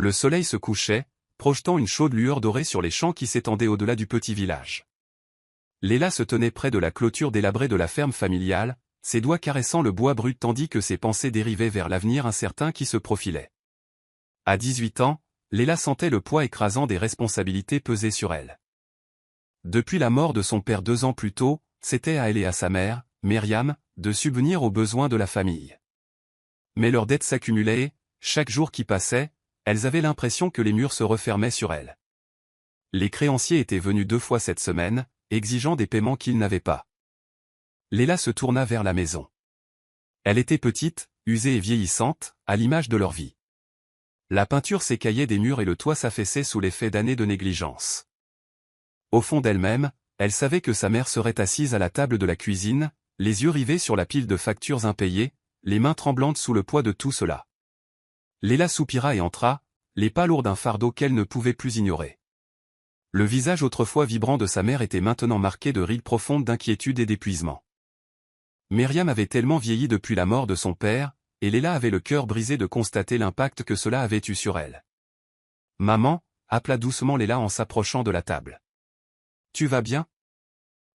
Le soleil se couchait, projetant une chaude lueur dorée sur les champs qui s'étendaient au-delà du petit village. Léla se tenait près de la clôture délabrée de la ferme familiale, ses doigts caressant le bois brut tandis que ses pensées dérivaient vers l'avenir incertain qui se profilait. À 18 ans, Léla sentait le poids écrasant des responsabilités peser sur elle. Depuis la mort de son père 2 ans plus tôt, c'était à elle et à sa mère, Myriam, de subvenir aux besoins de la famille. Mais leurs dettes s'accumulaient et, chaque jour qui passait, elles avaient l'impression que les murs se refermaient sur elles. Les créanciers étaient venus 2 fois cette semaine, exigeant des paiements qu'ils n'avaient pas. Léla se tourna vers la maison. Elle était petite, usée et vieillissante, à l'image de leur vie. La peinture s'écaillait des murs et le toit s'affaissait sous l'effet d'années de négligence. Au fond d'elle-même, elle savait que sa mère serait assise à la table de la cuisine, les yeux rivés sur la pile de factures impayées, les mains tremblantes sous le poids de tout cela. Léla soupira et entra, les pas lourds d'un fardeau qu'elle ne pouvait plus ignorer. Le visage autrefois vibrant de sa mère était maintenant marqué de rides profondes d'inquiétude et d'épuisement. Myriam avait tellement vieilli depuis la mort de son père, et Léla avait le cœur brisé de constater l'impact que cela avait eu sur elle. « Maman » appela doucement Léla en s'approchant de la table. « Tu vas bien »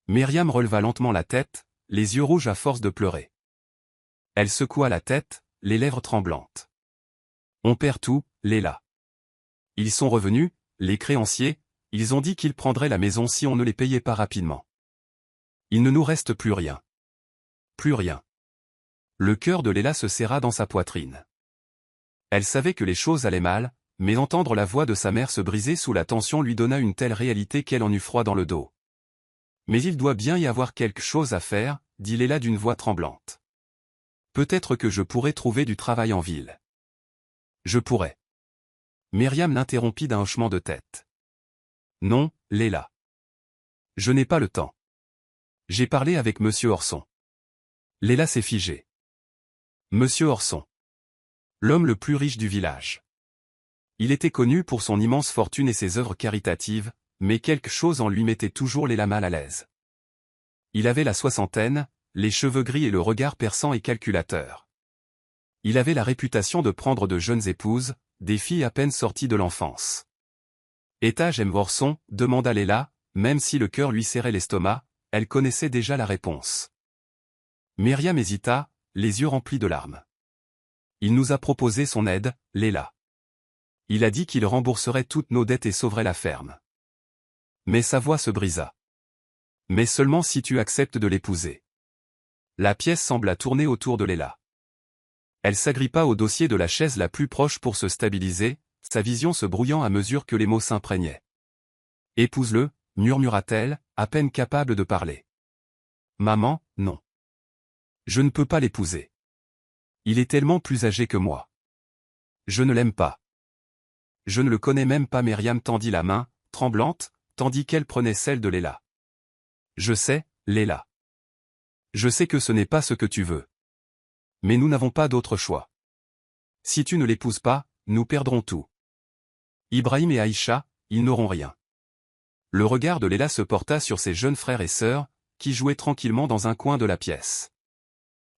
Myriam releva lentement la tête, les yeux rouges à force de pleurer. Elle secoua la tête, les lèvres tremblantes. « On perd tout, Léla. Ils sont revenus, les créanciers, ils ont dit qu'ils prendraient la maison si on ne les payait pas rapidement. Il ne nous reste plus rien. Plus rien. » Le cœur de Léla se serra dans sa poitrine. Elle savait que les choses allaient mal, mais entendre la voix de sa mère se briser sous la tension lui donna une telle réalité qu'elle en eut froid dans le dos. « Mais il doit bien y avoir quelque chose à faire, » dit Léla d'une voix tremblante. « Peut-être que je pourrais trouver du travail en ville. »« Je pourrais. » Myriam l'interrompit d'un hochement de tête. « Non, Léla. Je n'ai pas le temps. J'ai parlé avec Monsieur Orson. » Léla s'est figée. Monsieur Orson. L'homme le plus riche du village. Il était connu pour son immense fortune et ses œuvres caritatives, mais quelque chose en lui mettait toujours Léla mal à l'aise. Il avait la soixantaine, les cheveux gris et le regard perçant et calculateur. Il avait la réputation de prendre de jeunes épouses, des filles à peine sorties de l'enfance. « Et j'aime Orson » demanda Léla, même si le cœur lui serrait l'estomac, elle connaissait déjà la réponse. Myriam hésita, les yeux remplis de larmes. Il nous a proposé son aide, Léla. Il a dit qu'il rembourserait toutes nos dettes et sauverait la ferme. Mais sa voix se brisa. Mais seulement si tu acceptes de l'épouser. La pièce sembla tourner autour de Léla. Elle s'agrippa au dossier de la chaise la plus proche pour se stabiliser, sa vision se brouillant à mesure que les mots s'imprégnaient. Épouse-le, murmura-t-elle, à peine capable de parler. Maman, non. Je ne peux pas l'épouser. Il est tellement plus âgé que moi. Je ne l'aime pas. Je ne le connais même pas. Myriam tendit la main, tremblante, tandis qu'elle prenait celle de Léla. Je sais, Léla. Je sais que ce n'est pas ce que tu veux. Mais nous n'avons pas d'autre choix. Si tu ne l'épouses pas, nous perdrons tout. Ibrahim et Aïcha, ils n'auront rien. Le regard de Léla se porta sur ses jeunes frères et sœurs, qui jouaient tranquillement dans un coin de la pièce.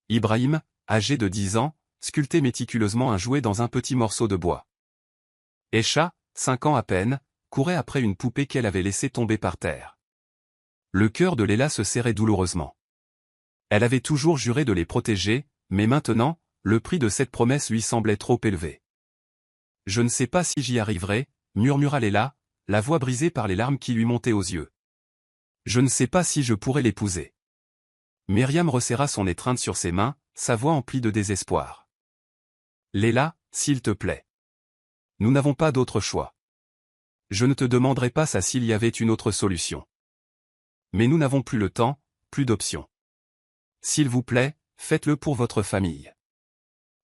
Ibrahim, âgé de 10 ans, sculptait méticuleusement un jouet dans un petit morceau de bois. Aïcha, 5 ans à peine, courait après une poupée qu'elle avait laissée tomber par terre. Le cœur de Léla se serrait douloureusement. Elle avait toujours juré de les protéger, mais maintenant, le prix de cette promesse lui semblait trop élevé. « Je ne sais pas si j'y arriverai, » murmura Léla, la voix brisée par les larmes qui lui montaient aux yeux. « Je ne sais pas si je pourrai l'épouser. » Myriam resserra son étreinte sur ses mains, sa voix emplie de désespoir. « Léla, s'il te plaît. Nous n'avons pas d'autre choix. Je ne te demanderai pas ça s'il y avait une autre solution. Mais nous n'avons plus le temps, plus d'options. S'il vous plaît, faites-le pour votre famille. »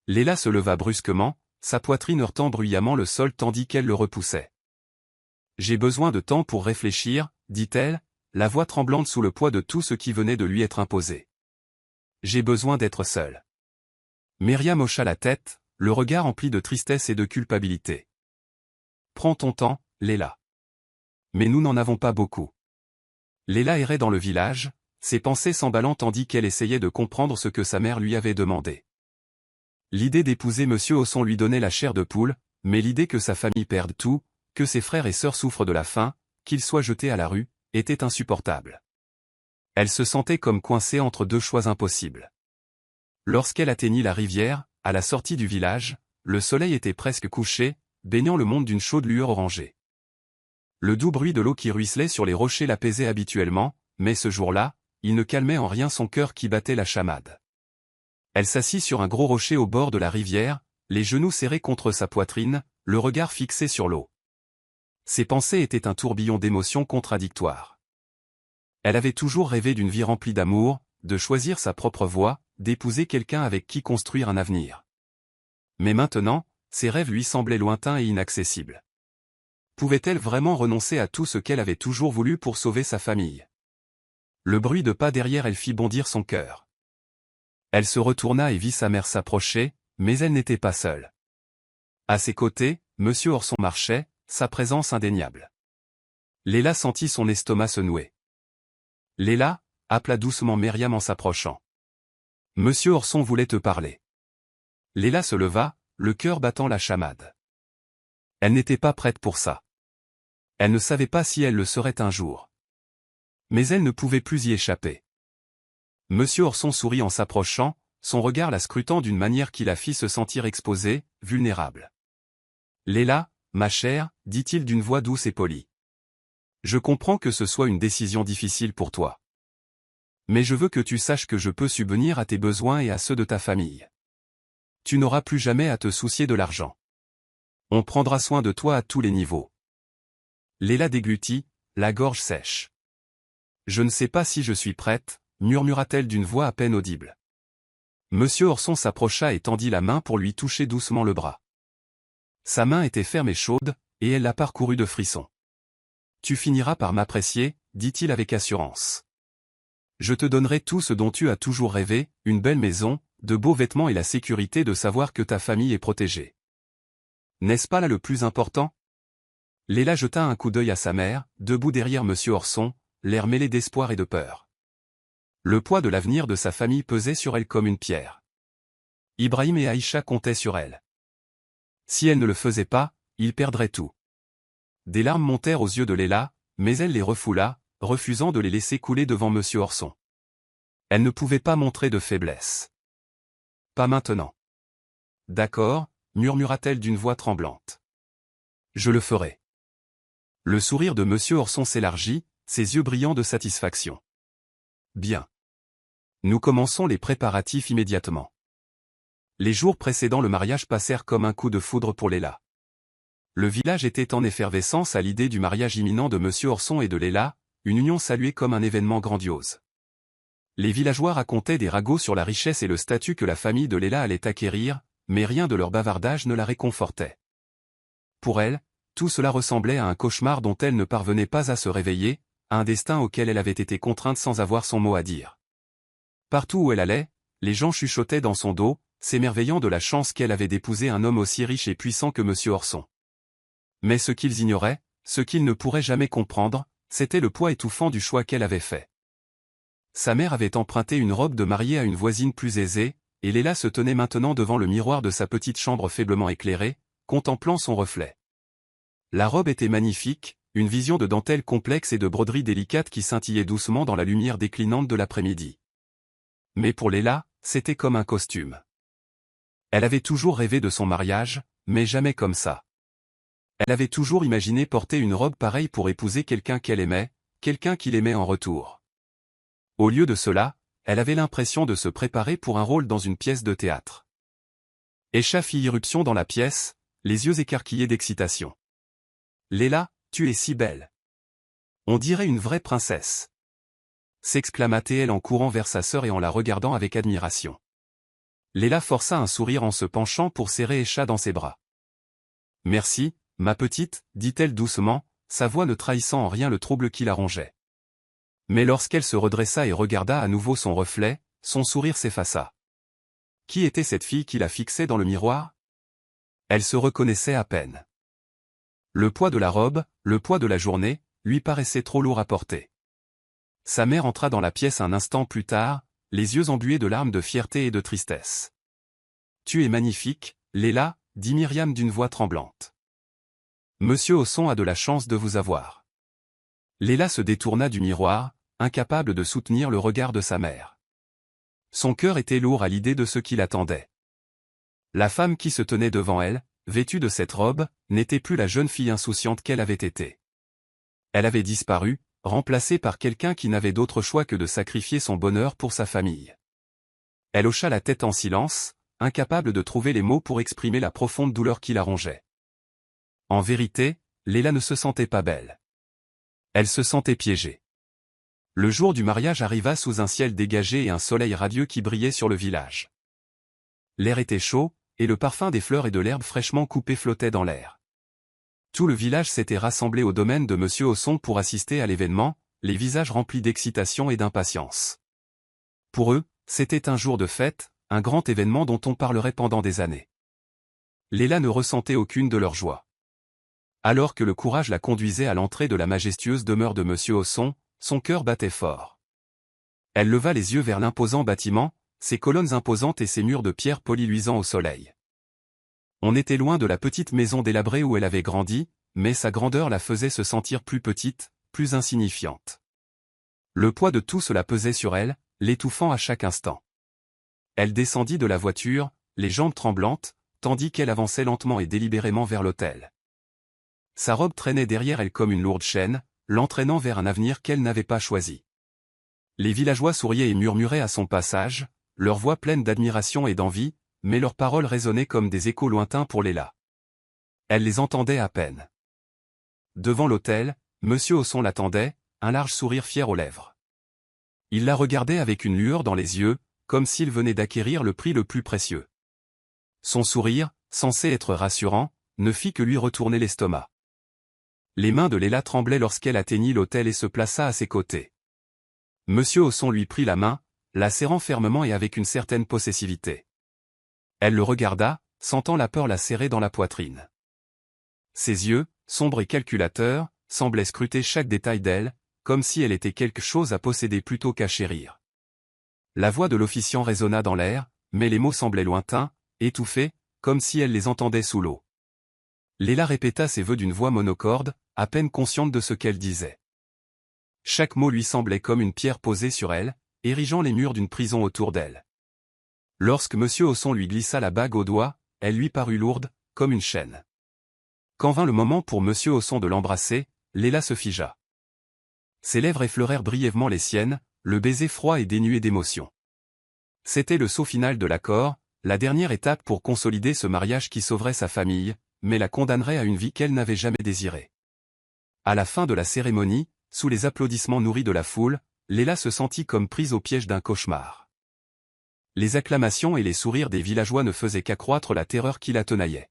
Léla se leva brusquement, sa poitrine heurtant bruyamment le sol tandis qu'elle le repoussait. « J'ai besoin de temps pour réfléchir, » dit-elle, la voix tremblante sous le poids de tout ce qui venait de lui être imposé. « J'ai besoin d'être seule. » Myriam hocha la tête, le regard empli de tristesse et de culpabilité. « Prends ton temps, Léla. Mais nous n'en avons pas beaucoup. » Léla errait dans le village, ses pensées s'emballant tandis qu'elle essayait de comprendre ce que sa mère lui avait demandé. L'idée d'épouser Monsieur Orson lui donnait la chair de poule, mais l'idée que sa famille perde tout, que ses frères et sœurs souffrent de la faim, qu'ils soient jetés à la rue, était insupportable. Elle se sentait comme coincée entre deux choix impossibles. Lorsqu'elle atteignit la rivière, à la sortie du village, le soleil était presque couché, baignant le monde d'une chaude lueur orangée. Le doux bruit de l'eau qui ruisselait sur les rochers l'apaisait habituellement, mais ce jour-là, il ne calmait en rien son cœur qui battait la chamade. Elle s'assit sur un gros rocher au bord de la rivière, les genoux serrés contre sa poitrine, le regard fixé sur l'eau. Ses pensées étaient un tourbillon d'émotions contradictoires. Elle avait toujours rêvé d'une vie remplie d'amour, de choisir sa propre voie, d'épouser quelqu'un avec qui construire un avenir. Mais maintenant, ses rêves lui semblaient lointains et inaccessibles. Pouvait-elle vraiment renoncer à tout ce qu'elle avait toujours voulu pour sauver sa famille? Le bruit de pas derrière elle fit bondir son cœur. Elle se retourna et vit sa mère s'approcher, mais elle n'était pas seule. À ses côtés, Monsieur Orson marchait, sa présence indéniable. Léla sentit son estomac se nouer. « Léla » appela doucement Myriam en s'approchant. « Monsieur Orson voulait te parler. » Léla se leva, le cœur battant la chamade. Elle n'était pas prête pour ça. Elle ne savait pas si elle le serait un jour. Mais elle ne pouvait plus y échapper. Monsieur Orson sourit en s'approchant, son regard la scrutant d'une manière qui la fit se sentir exposée, vulnérable. « Léla, ma chère, dit-il d'une voix douce et polie. Je comprends que ce soit une décision difficile pour toi. Mais je veux que tu saches que je peux subvenir à tes besoins et à ceux de ta famille. Tu n'auras plus jamais à te soucier de l'argent. On prendra soin de toi à tous les niveaux. » Léla déglutit, la gorge sèche. « Je ne sais pas si je suis prête, » murmura-t-elle d'une voix à peine audible. Monsieur Orson s'approcha et tendit la main pour lui toucher doucement le bras. Sa main était ferme et chaude, et elle la parcourut de frissons. « Tu finiras par m'apprécier, » dit-il avec assurance. « Je te donnerai tout ce dont tu as toujours rêvé, une belle maison, de beaux vêtements et la sécurité de savoir que ta famille est protégée. N'est-ce pas là le plus important ?» Léla jeta un coup d'œil à sa mère, debout derrière Monsieur Orson, l'air mêlé d'espoir et de peur. Le poids de l'avenir de sa famille pesait sur elle comme une pierre. Ibrahim et Aïcha comptaient sur elle. Si elle ne le faisait pas, ils perdraient tout. Des larmes montèrent aux yeux de Léla, mais elle les refoula, refusant de les laisser couler devant Monsieur Orson. Elle ne pouvait pas montrer de faiblesse. Pas maintenant. D'accord, murmura-t-elle d'une voix tremblante. Je le ferai. Le sourire de Monsieur Orson s'élargit, ses yeux brillants de satisfaction. Bien. Nous commençons les préparatifs immédiatement. Les jours précédant le mariage passèrent comme un coup de foudre pour Léla. Le village était en effervescence à l'idée du mariage imminent de Monsieur Orson et de Léla, une union saluée comme un événement grandiose. Les villageois racontaient des ragots sur la richesse et le statut que la famille de Léla allait acquérir, mais rien de leur bavardage ne la réconfortait. Pour elle, tout cela ressemblait à un cauchemar dont elle ne parvenait pas à se réveiller, à un destin auquel elle avait été contrainte sans avoir son mot à dire. Partout où elle allait, les gens chuchotaient dans son dos, s'émerveillant de la chance qu'elle avait d'épouser un homme aussi riche et puissant que Monsieur Orson. Mais ce qu'ils ignoraient, ce qu'ils ne pourraient jamais comprendre, c'était le poids étouffant du choix qu'elle avait fait. Sa mère avait emprunté une robe de mariée à une voisine plus aisée, et Léla se tenait maintenant devant le miroir de sa petite chambre faiblement éclairée, contemplant son reflet. La robe était magnifique, une vision de dentelle complexe et de broderie délicate qui scintillait doucement dans la lumière déclinante de l'après-midi. Mais pour Léla, c'était comme un costume. Elle avait toujours rêvé de son mariage, mais jamais comme ça. Elle avait toujours imaginé porter une robe pareille pour épouser quelqu'un qu'elle aimait, quelqu'un qui l'aimait en retour. Au lieu de cela, elle avait l'impression de se préparer pour un rôle dans une pièce de théâtre. Aïcha fit irruption dans la pièce, les yeux écarquillés d'excitation. « Léla, tu es si belle. On dirait une vraie princesse. » s'exclama-t-elle en courant vers sa sœur et en la regardant avec admiration. Léla força un sourire en se penchant pour serrer Aïcha dans ses bras. « Merci, ma petite, dit-elle doucement, sa voix ne trahissant en rien le trouble qui la rongeait. Mais lorsqu'elle se redressa et regarda à nouveau son reflet, son sourire s'effaça. Qui était cette fille qui la fixait dans le miroir? Elle se reconnaissait à peine. Le poids de la robe, le poids de la journée, lui paraissait trop lourd à porter. Sa mère entra dans la pièce un instant plus tard, les yeux embués de larmes de fierté et de tristesse. « Tu es magnifique, Léla, » dit Myriam d'une voix tremblante. Monsieur Osson a de la chance de vous avoir. Léla se détourna du miroir, incapable de soutenir le regard de sa mère. Son cœur était lourd à l'idée de ce qui l'attendait. La femme qui se tenait devant elle, vêtue de cette robe, n'était plus la jeune fille insouciante qu'elle avait été. Elle avait disparu, remplacée par quelqu'un qui n'avait d'autre choix que de sacrifier son bonheur pour sa famille. Elle hocha la tête en silence, incapable de trouver les mots pour exprimer la profonde douleur qui la rongeait. En vérité, Léla ne se sentait pas belle. Elle se sentait piégée. Le jour du mariage arriva sous un ciel dégagé et un soleil radieux qui brillait sur le village. L'air était chaud, et le parfum des fleurs et de l'herbe fraîchement coupée flottait dans l'air. Tout le village s'était rassemblé au domaine de Monsieur Osson pour assister à l'événement, les visages remplis d'excitation et d'impatience. Pour eux, c'était un jour de fête, un grand événement dont on parlerait pendant des années. Léla ne ressentait aucune de leur joie. Alors que le courage la conduisait à l'entrée de la majestueuse demeure de Monsieur Osson, son cœur battait fort. Elle leva les yeux vers l'imposant bâtiment, ses colonnes imposantes et ses murs de pierre polie luisant au soleil. On était loin de la petite maison délabrée où elle avait grandi, mais sa grandeur la faisait se sentir plus petite, plus insignifiante. Le poids de tout cela pesait sur elle, l'étouffant à chaque instant. Elle descendit de la voiture, les jambes tremblantes, tandis qu'elle avançait lentement et délibérément vers l'hôtel. Sa robe traînait derrière elle comme une lourde chaîne, l'entraînant vers un avenir qu'elle n'avait pas choisi. Les villageois souriaient et murmuraient à son passage, leurs voix pleines d'admiration et d'envie, mais leurs paroles résonnaient comme des échos lointains pour Léla. Elle les entendait à peine. Devant l'hôtel, Monsieur Osson l'attendait, un large sourire fier aux lèvres. Il la regardait avec une lueur dans les yeux, comme s'il venait d'acquérir le prix le plus précieux. Son sourire, censé être rassurant, ne fit que lui retourner l'estomac. Les mains de Léla tremblaient lorsqu'elle atteignit l'hôtel et se plaça à ses côtés. Monsieur Osson lui prit la main, la serrant fermement et avec une certaine possessivité. Elle le regarda, sentant la peur la serrer dans la poitrine. Ses yeux, sombres et calculateurs, semblaient scruter chaque détail d'elle, comme si elle était quelque chose à posséder plutôt qu'à chérir. La voix de l'officiant résonna dans l'air, mais les mots semblaient lointains, étouffés, comme si elle les entendait sous l'eau. Léla répéta ses vœux d'une voix monocorde, à peine consciente de ce qu'elle disait. Chaque mot lui semblait comme une pierre posée sur elle, érigeant les murs d'une prison autour d'elle. Lorsque Monsieur Osson lui glissa la bague au doigt, elle lui parut lourde, comme une chaîne. Quand vint le moment pour Monsieur Osson de l'embrasser, Léla se figea. Ses lèvres effleurèrent brièvement les siennes, le baiser froid et dénué d'émotion. C'était le saut final de l'accord, la dernière étape pour consolider ce mariage qui sauverait sa famille, mais la condamnerait à une vie qu'elle n'avait jamais désirée. À la fin de la cérémonie, sous les applaudissements nourris de la foule, Léla se sentit comme prise au piège d'un cauchemar. Les acclamations et les sourires des villageois ne faisaient qu'accroître la terreur qui la tenaillait.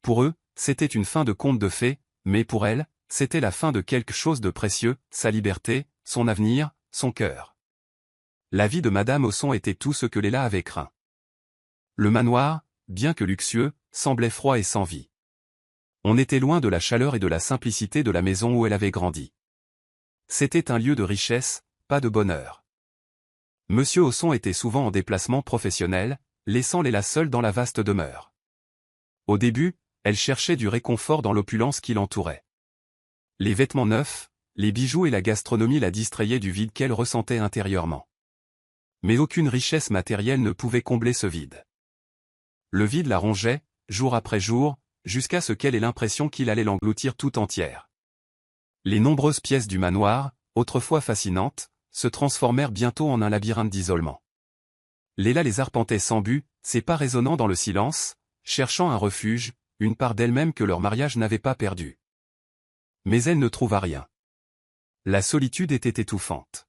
Pour eux, c'était une fin de conte de fées, mais pour elle, c'était la fin de quelque chose de précieux, sa liberté, son avenir, son cœur. La vie de Madame Osson était tout ce que Léla avait craint. Le manoir, bien que luxueux, semblait froid et sans vie. On était loin de la chaleur et de la simplicité de la maison où elle avait grandi. C'était un lieu de richesse, pas de bonheur. Monsieur Osson était souvent en déplacement professionnel, laissant Léla seule dans la vaste demeure. Au début, elle cherchait du réconfort dans l'opulence qui l'entourait. Les vêtements neufs, les bijoux et la gastronomie la distrayaient du vide qu'elle ressentait intérieurement. Mais aucune richesse matérielle ne pouvait combler ce vide. Le vide la rongeait, jour après jour, jusqu'à ce qu'elle ait l'impression qu'il allait l'engloutir tout entière. Les nombreuses pièces du manoir, autrefois fascinantes, se transformèrent bientôt en un labyrinthe d'isolement. Léla les arpentait sans but, ses pas résonnant dans le silence, cherchant un refuge, une part d'elle-même que leur mariage n'avait pas perdue. Mais elle ne trouva rien. La solitude était étouffante.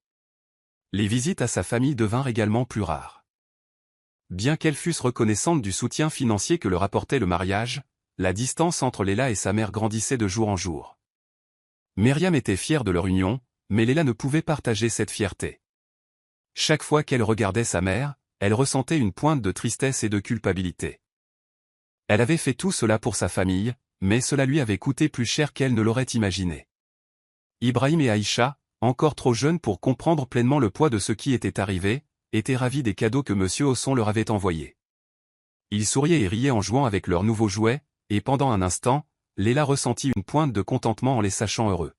Les visites à sa famille devinrent également plus rares. Bien qu'elles fussent reconnaissantes du soutien financier que leur apportait le mariage, la distance entre Léla et sa mère grandissait de jour en jour. Myriam était fière de leur union, mais Léla ne pouvait partager cette fierté. Chaque fois qu'elle regardait sa mère, elle ressentait une pointe de tristesse et de culpabilité. Elle avait fait tout cela pour sa famille, mais cela lui avait coûté plus cher qu'elle ne l'aurait imaginé. Ibrahim et Aïcha, encore trop jeunes pour comprendre pleinement le poids de ce qui était arrivé, étaient ravis des cadeaux que Monsieur Osson leur avait envoyés. Ils souriaient et riaient en jouant avec leurs nouveaux jouets, et pendant un instant, Léla ressentit une pointe de contentement en les sachant heureux.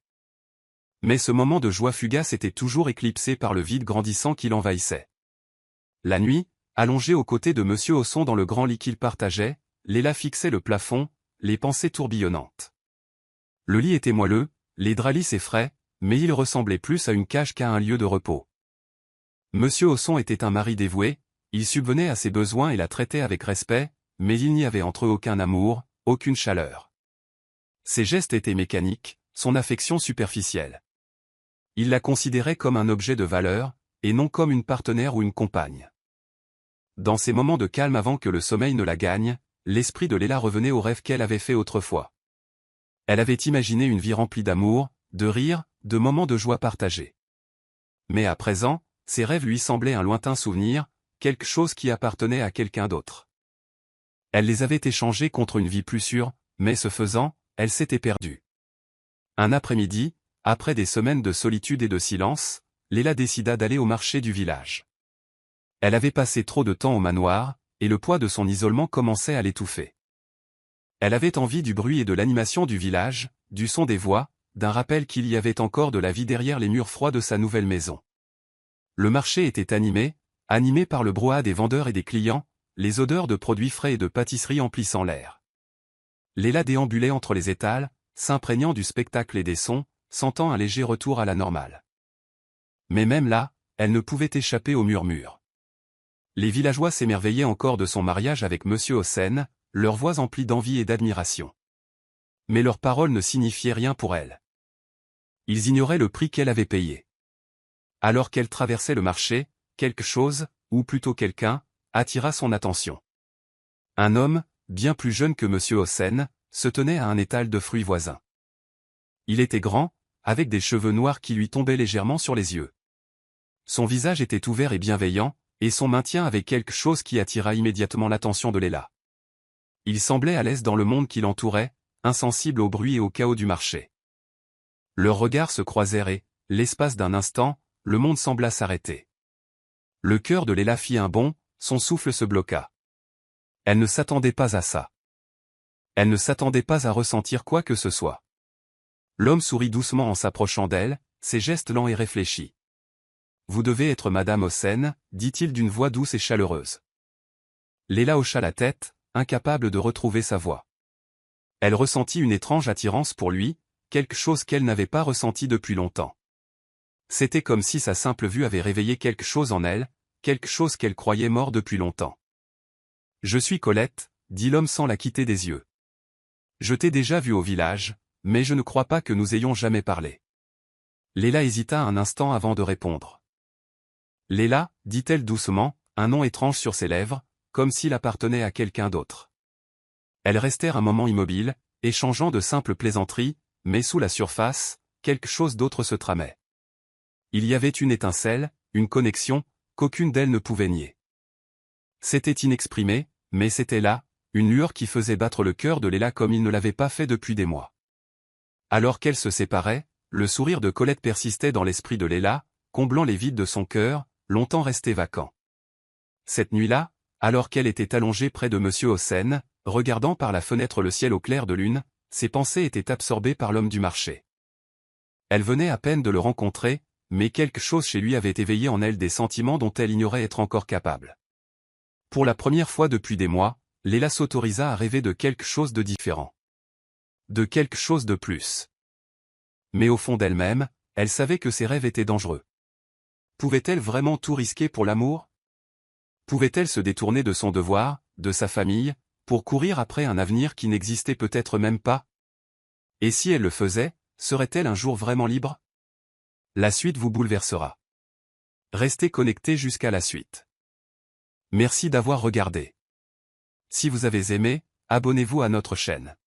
Mais ce moment de joie fugace était toujours éclipsé par le vide grandissant qui l'envahissait. La nuit, allongée aux côtés de Monsieur Osson dans le grand lit qu'ils partageaient, Léla fixait le plafond, les pensées tourbillonnantes. Le lit était moelleux, les draps lisses et frais, mais il ressemblait plus à une cage qu'à un lieu de repos. Monsieur Osson était un mari dévoué, il subvenait à ses besoins et la traitait avec respect, mais il n'y avait entre eux aucun amour, aucune chaleur. Ses gestes étaient mécaniques, son affection superficielle. Il la considérait comme un objet de valeur, et non comme une partenaire ou une compagne. Dans ces moments de calme avant que le sommeil ne la gagne, l'esprit de Léla revenait aux rêves qu'elle avait faits autrefois. Elle avait imaginé une vie remplie d'amour, de rire, de moments de joie partagés. Mais à présent, ces rêves lui semblaient un lointain souvenir, quelque chose qui appartenait à quelqu'un d'autre. Elle les avait échangés contre une vie plus sûre, mais ce faisant, elle s'était perdue. Un après-midi, après des semaines de solitude et de silence, Léla décida d'aller au marché du village. Elle avait passé trop de temps au manoir, et le poids de son isolement commençait à l'étouffer. Elle avait envie du bruit et de l'animation du village, du son des voix, d'un rappel qu'il y avait encore de la vie derrière les murs froids de sa nouvelle maison. Le marché était animé par le brouhaha des vendeurs et des clients, les odeurs de produits frais et de pâtisseries emplissant l'air. Léla déambulait entre les étals, s'imprégnant du spectacle et des sons, sentant un léger retour à la normale. Mais même là, elle ne pouvait échapper au murmure. Les villageois s'émerveillaient encore de son mariage avec Monsieur Hossen, leurs voix emplies d'envie et d'admiration. Mais leurs paroles ne signifiaient rien pour elle. Ils ignoraient le prix qu'elle avait payé. Alors qu'elle traversait le marché, quelque chose, ou plutôt quelqu'un, attira son attention. Un homme, bien plus jeune que Monsieur Hossen, se tenait à un étal de fruits voisins. Il était grand, avec des cheveux noirs qui lui tombaient légèrement sur les yeux. Son visage était ouvert et bienveillant, et son maintien avait quelque chose qui attira immédiatement l'attention de Léla. Il semblait à l'aise dans le monde qui l'entourait, insensible au bruit et au chaos du marché. Leurs regards se croisèrent et, l'espace d'un instant, le monde sembla s'arrêter. Le cœur de Léla fit un bond, son souffle se bloqua. Elle ne s'attendait pas à ça. Elle ne s'attendait pas à ressentir quoi que ce soit. L'homme sourit doucement en s'approchant d'elle, ses gestes lents et réfléchis. « Vous devez être Madame Hossen, dit-il d'une voix douce et chaleureuse. Léla hocha la tête, incapable de retrouver sa voix. Elle ressentit une étrange attirance pour lui, quelque chose qu'elle n'avait pas ressenti depuis longtemps. C'était comme si sa simple vue avait réveillé quelque chose en elle, quelque chose qu'elle croyait mort depuis longtemps. « Je suis Colette, dit l'homme sans la quitter des yeux. Je t'ai déjà vue au village, mais je ne crois pas que nous ayons jamais parlé. » Léla hésita un instant avant de répondre. « Léla, dit-elle doucement, un nom étrange sur ses lèvres, comme s'il appartenait à quelqu'un d'autre. » Elles restèrent un moment immobiles, échangeant de simples plaisanteries, mais sous la surface, quelque chose d'autre se tramait. Il y avait une étincelle, une connexion, qu'aucune d'elles ne pouvait nier. C'était inexprimé, mais c'était là, une lueur qui faisait battre le cœur de Léla comme il ne l'avait pas fait depuis des mois. Alors qu'elles se séparaient, le sourire de Colette persistait dans l'esprit de Léla, comblant les vides de son cœur, longtemps restés vacants. Cette nuit-là, alors qu'elle était allongée près de Monsieur Hossen, regardant par la fenêtre le ciel au clair de lune, ses pensées étaient absorbées par l'homme du marché. Elle venait à peine de le rencontrer, mais quelque chose chez lui avait éveillé en elle des sentiments dont elle ignorait être encore capable. Pour la première fois depuis des mois, Léla s'autorisa à rêver de quelque chose de différent. De quelque chose de plus. Mais au fond d'elle-même, elle savait que ses rêves étaient dangereux. Pouvait-elle vraiment tout risquer pour l'amour? Pouvait-elle se détourner de son devoir, de sa famille, pour courir après un avenir qui n'existait peut-être même pas? Et si elle le faisait, serait-elle un jour vraiment libre? La suite vous bouleversera. Restez connectés jusqu'à la suite. Merci d'avoir regardé. Si vous avez aimé, abonnez-vous à notre chaîne.